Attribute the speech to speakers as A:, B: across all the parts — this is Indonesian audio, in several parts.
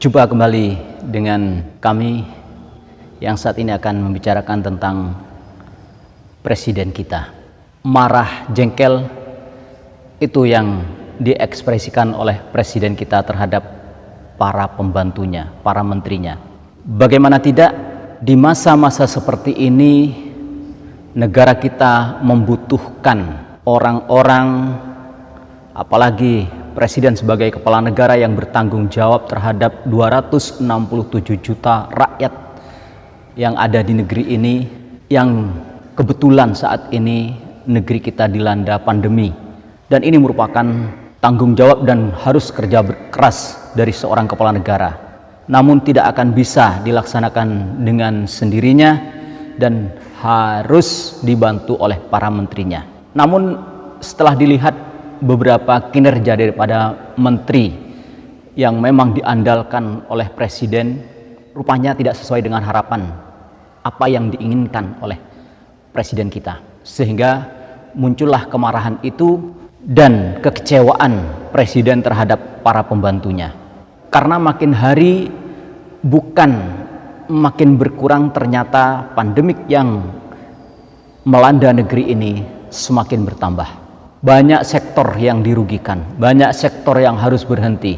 A: Jumpa kembali dengan kami yang saat ini akan membicarakan tentang presiden kita. Marah, jengkel, itu yang diekspresikan oleh presiden kita terhadap para pembantunya, para menterinya. Bagaimana tidak, di masa-masa seperti ini negara kita membutuhkan orang-orang, apalagi presiden sebagai kepala negara yang bertanggung jawab terhadap 267 juta rakyat yang ada di negeri ini, yang kebetulan saat ini negeri kita dilanda pandemi, dan ini merupakan tanggung jawab dan harus kerja keras dari seorang kepala negara, namun tidak akan bisa dilaksanakan dengan sendirinya dan harus dibantu oleh para menterinya. Namun setelah dilihat beberapa kinerja daripada menteri yang memang diandalkan oleh presiden, rupanya tidak sesuai dengan harapan apa yang diinginkan oleh presiden kita, sehingga muncullah kemarahan itu dan kekecewaan presiden terhadap para pembantunya. Karena makin hari bukan makin berkurang, ternyata pandemik yang melanda negeri ini semakin bertambah. Banyak sektor yang dirugikan, banyak sektor yang harus berhenti.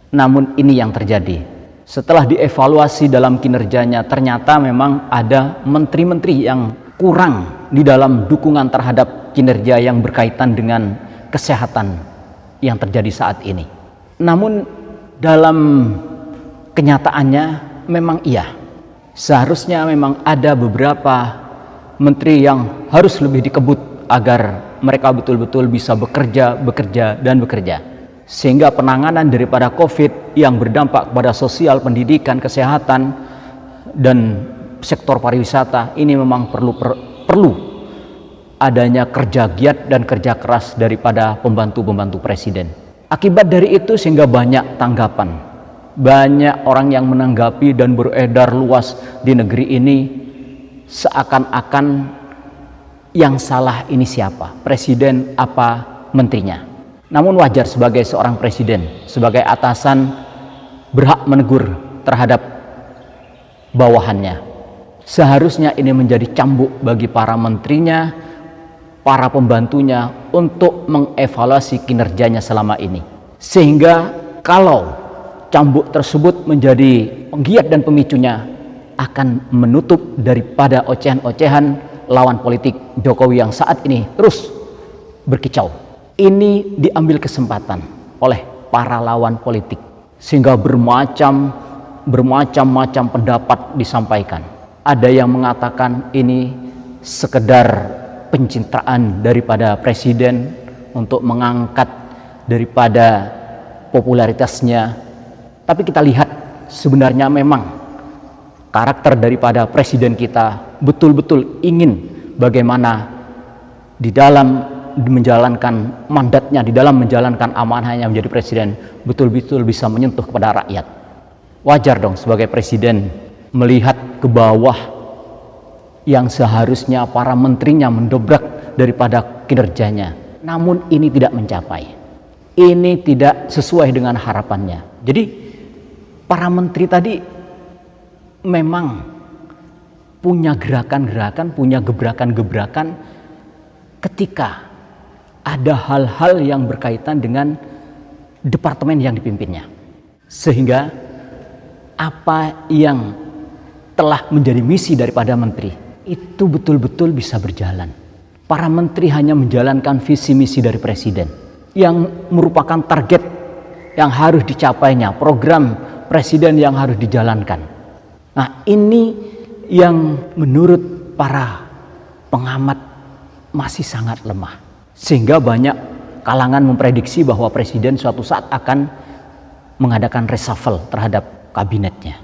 A: Namun ini yang terjadi. Setelah dievaluasi dalam kinerjanya, ternyata memang ada menteri-menteri yang kurang di dalam dukungan terhadap kinerja yang berkaitan dengan kesehatan yang terjadi saat ini. Namun dalam kenyataannya memang iya. Seharusnya memang ada beberapa menteri yang harus lebih dikebut agar mereka betul-betul bisa bekerja, sehingga penanganan daripada COVID yang berdampak kepada sosial, pendidikan, kesehatan, dan sektor pariwisata ini memang perlu adanya kerja giat dan kerja keras daripada pembantu-pembantu presiden. Akibat dari itu sehingga banyak tanggapan, banyak orang yang menanggapi dan beredar luas di negeri ini seakan-akan yang salah ini siapa? Presiden apa menterinya? Namun wajar sebagai seorang presiden, sebagai atasan, berhak menegur terhadap bawahannya. Seharusnya ini menjadi cambuk bagi para menterinya, para pembantunya untuk mengevaluasi kinerjanya selama ini. Sehingga kalau cambuk tersebut menjadi penggiat dan pemicunya, akan menutup daripada ocehan-ocehan lawan politik Jokowi yang saat ini terus berkicau. Ini diambil kesempatan oleh para lawan politik sehingga bermacam-macam pendapat disampaikan. Ada yang mengatakan ini sekedar pencitraan daripada presiden untuk mengangkat daripada popularitasnya. Tapi kita lihat sebenarnya memang karakter daripada presiden kita betul-betul ingin bagaimana di dalam menjalankan mandatnya, di dalam menjalankan amanahnya menjadi presiden, betul-betul bisa menyentuh kepada rakyat. Wajar dong sebagai presiden melihat ke bawah yang seharusnya para menterinya mendobrak daripada kinerjanya. Namun ini tidak mencapai. Ini tidak sesuai dengan harapannya. Jadi para menteri tadi memang punya gerakan-gerakan, punya gebrakan-gebrakan ketika ada hal-hal yang berkaitan dengan departemen yang dipimpinnya. Sehingga apa yang telah menjadi misi daripada menteri itu betul-betul bisa berjalan. Para menteri hanya menjalankan visi misi dari presiden yang merupakan target yang harus dicapainya, program presiden yang harus dijalankan. Nah, ini yang menurut para pengamat masih sangat lemah, sehingga banyak kalangan memprediksi bahwa presiden suatu saat akan mengadakan reshuffle terhadap kabinetnya.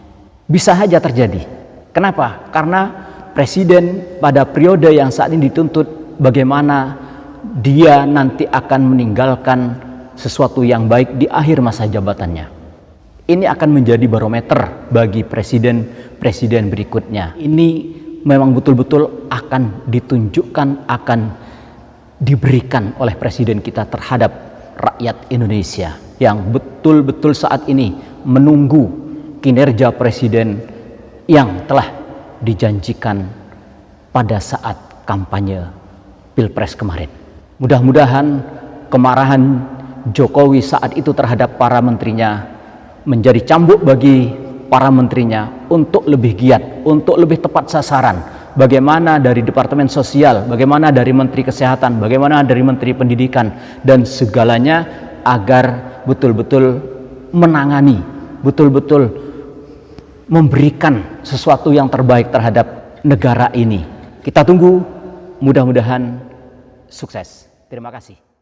A: Bisa saja terjadi. Kenapa? Karena presiden pada periode yang saat ini dituntut bagaimana dia nanti akan meninggalkan sesuatu yang baik di akhir masa jabatannya. Ini akan menjadi barometer bagi presiden-presiden berikutnya. Ini memang betul-betul akan ditunjukkan, akan diberikan oleh presiden kita terhadap rakyat Indonesia yang betul-betul saat ini menunggu kinerja presiden yang telah dijanjikan pada saat kampanye Pilpres kemarin. Mudah-mudahan kemarahan Jokowi saat itu terhadap para menterinya menjadi cambuk bagi para menterinya untuk lebih giat, untuk lebih tepat sasaran. Bagaimana dari Departemen Sosial, bagaimana dari Menteri Kesehatan, bagaimana dari Menteri Pendidikan, dan segalanya agar betul-betul menangani, betul-betul memberikan sesuatu yang terbaik terhadap negara ini. Kita tunggu, mudah-mudahan sukses. Terima kasih.